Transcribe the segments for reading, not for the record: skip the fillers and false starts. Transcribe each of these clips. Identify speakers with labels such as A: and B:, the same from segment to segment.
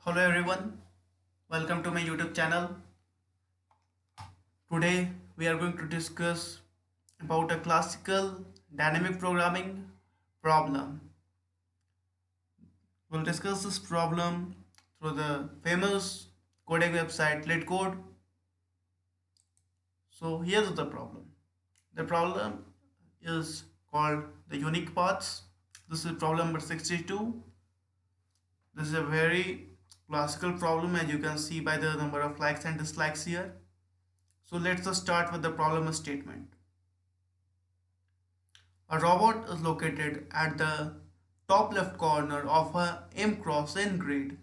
A: Hello everyone, welcome to my YouTube channel. Today we are going to discuss about a classical dynamic programming problem. We'll discuss this problem through the famous coding website LeetCode. So here's the problem. The problem is called the unique paths. This is problem number 62. This is a very classical problem, as you can see by the number of likes and dislikes here. So let's just start with the problem statement. A robot is located at the top left corner of a M cross N grid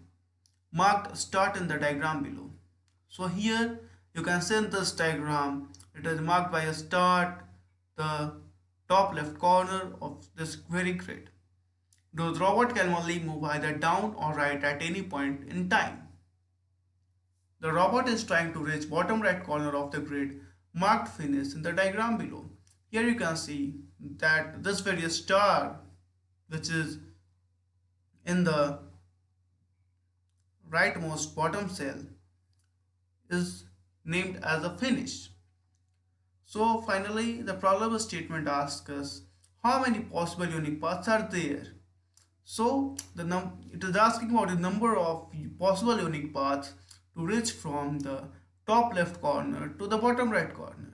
A: marked start in the diagram below. So here you can see in this diagram it is marked by a start, the top left corner of this query grid. The robot can only move either down or right at any point in time. The robot is trying to reach bottom right corner of the grid marked finish in the diagram below. Here you can see that this very star which is in the rightmost bottom cell is named as a finish. So finally the problem statement asks us how many possible unique paths are there. So it is asking about the number of possible unique paths to reach from the top left corner to the bottom right corner.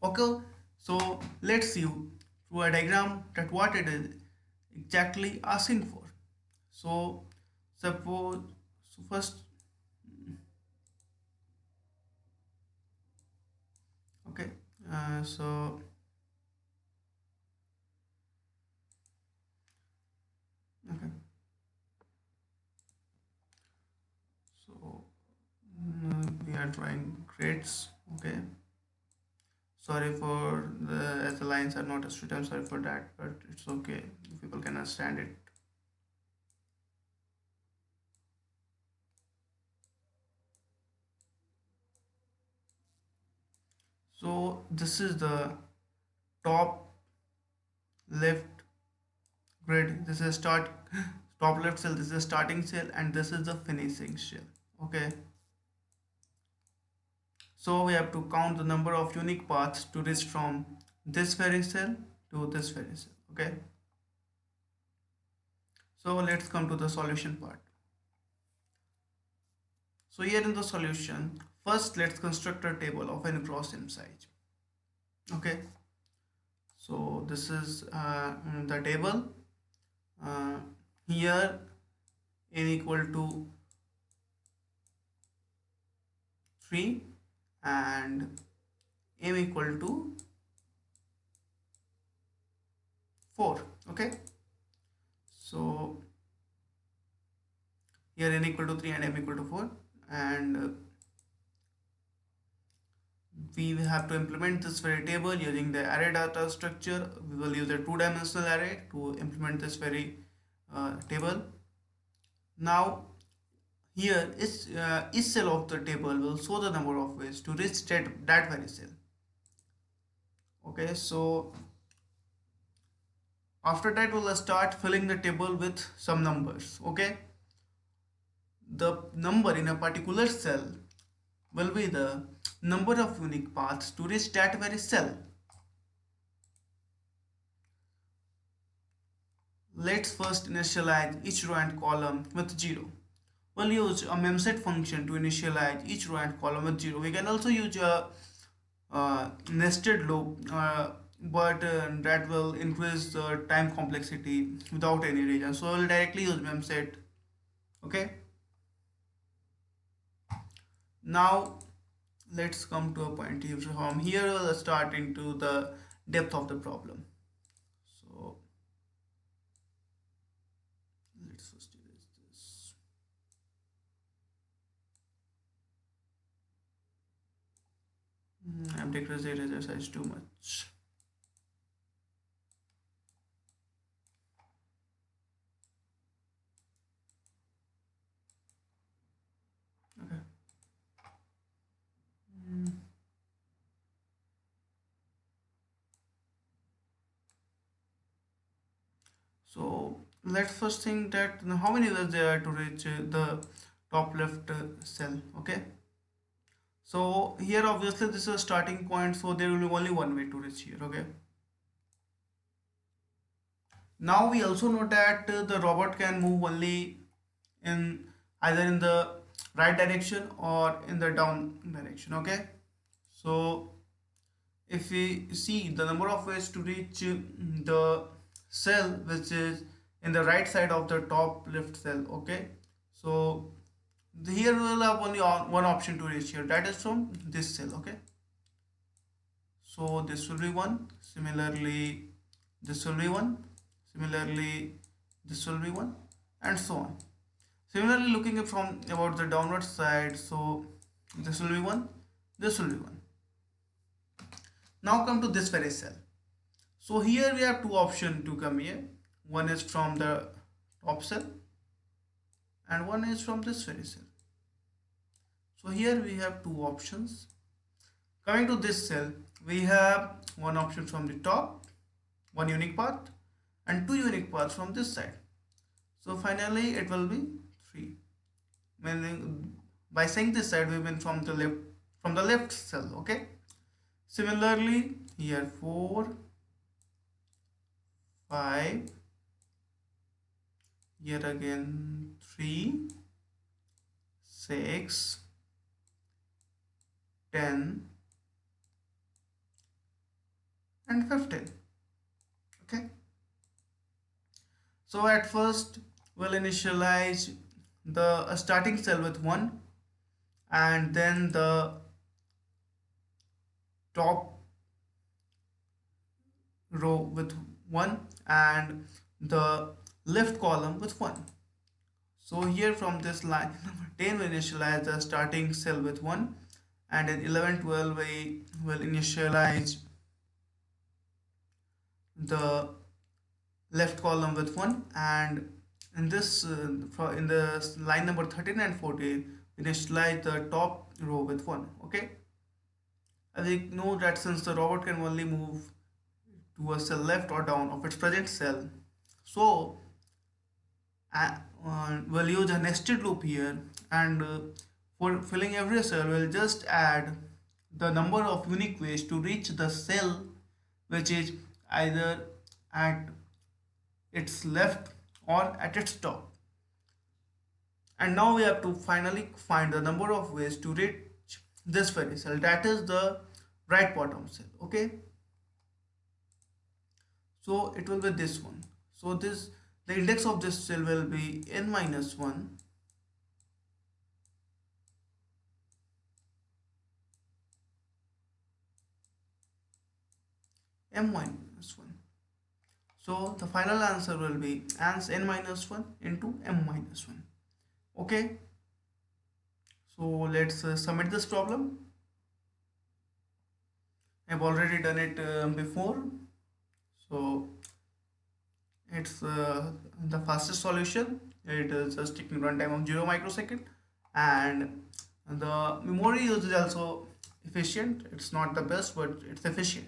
A: Okay, so let's see through a diagram that what it is exactly asking for. So suppose so first okay so okay so we are drawing grades. Okay, sorry for the as the lines are not straight. I'm sorry for that, but it's okay, people can understand it. So this is the top left grid. This is start top left cell. This is the starting cell, and this is the finishing cell. Okay. So we have to count the number of unique paths to reach from this very cell to this very cell. Okay. So let's come to the solution part. So here in the solution, first let's construct a table of n cross m size. Okay. So this is the table. Uh, Here n equal to 3 and m equal to 4. Okay. So here n equal to 3 and m equal to 4, and we have to implement this very table using the array data structure. We will use a two-dimensional array to implement this very table. Now here each cell of the table will show the number of ways to reach that very cell. Okay, so after that we'll start filling the table with some numbers. Okay, the number in a particular cell will be the number of unique paths to reach that very cell. Let's first initialize each row and column with 0. We'll use a memset function to initialize each row and column with 0. We can also use a nested loop, but that will increase the time complexity without any reason. So we'll directly use memset. Okay. Now let's come to a point here. From here we'll start into the depth of the problem. So let's first erase this. I've decreased the eraser size too much. Okay. So let's first think that how many layers there are to reach the top left cell. Okay, so here obviously this is a starting point, so there will be only one way to reach here. Okay, now we also know that the robot can move only in either in the right direction or in the down direction. Okay, so if we see the number of ways to reach the cell which is in the right side of the top left cell. Okay, so here we will have only one option to reach here, that is from this cell. Okay, so this will be one, similarly this will be one, similarly this will be one, and so on. Similarly, looking at from about the downward side, so this will be one, this will be one. Now come to this very cell. So here we have two options to come here. One is from the top cell and one is from this very cell. So here we have two options. Coming to this cell, we have one option from the top, one unique path, and two unique paths from this side. So finally it will be 3. Meaning by saying this side we mean from the left cell. Okay. Similarly here 4, 5, here again 3, 6, 10 and 15. Okay, so at first we'll initialize the starting cell with 1 and then the top row with 1 and the left column with 1. So here from this line number 10 we initialize the starting cell with 1 and in 11 12 we will initialize the left column with 1 and in this in the line number 13 and 14 initialize the top row with 1. Okay, as we know that since the robot can only move to a cell left or down of its present cell, so we'll use a nested loop here, and for filling every cell we'll just add the number of unique ways to reach the cell which is either at its left or at its top. And now we have to finally find the number of ways to reach this very cell, that is the right bottom cell. Okay, so it will be this one. So this the index of this cell will be n minus 1, m minus 1. So the final answer will be ans n minus 1 into m minus 1. Okay, so let's submit this problem. I've already done it before, so it's the fastest solution. It is just taking runtime of 0 microsecond, and the memory use is also efficient. It's not the best, but it's efficient.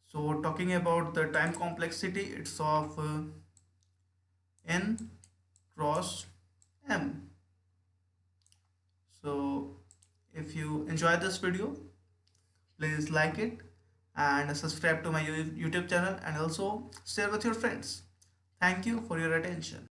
A: So talking about the time complexity, it's of n cross m. So if you enjoy this video, please like it and subscribe to my YouTube channel and also share with your friends. Thank you for your attention.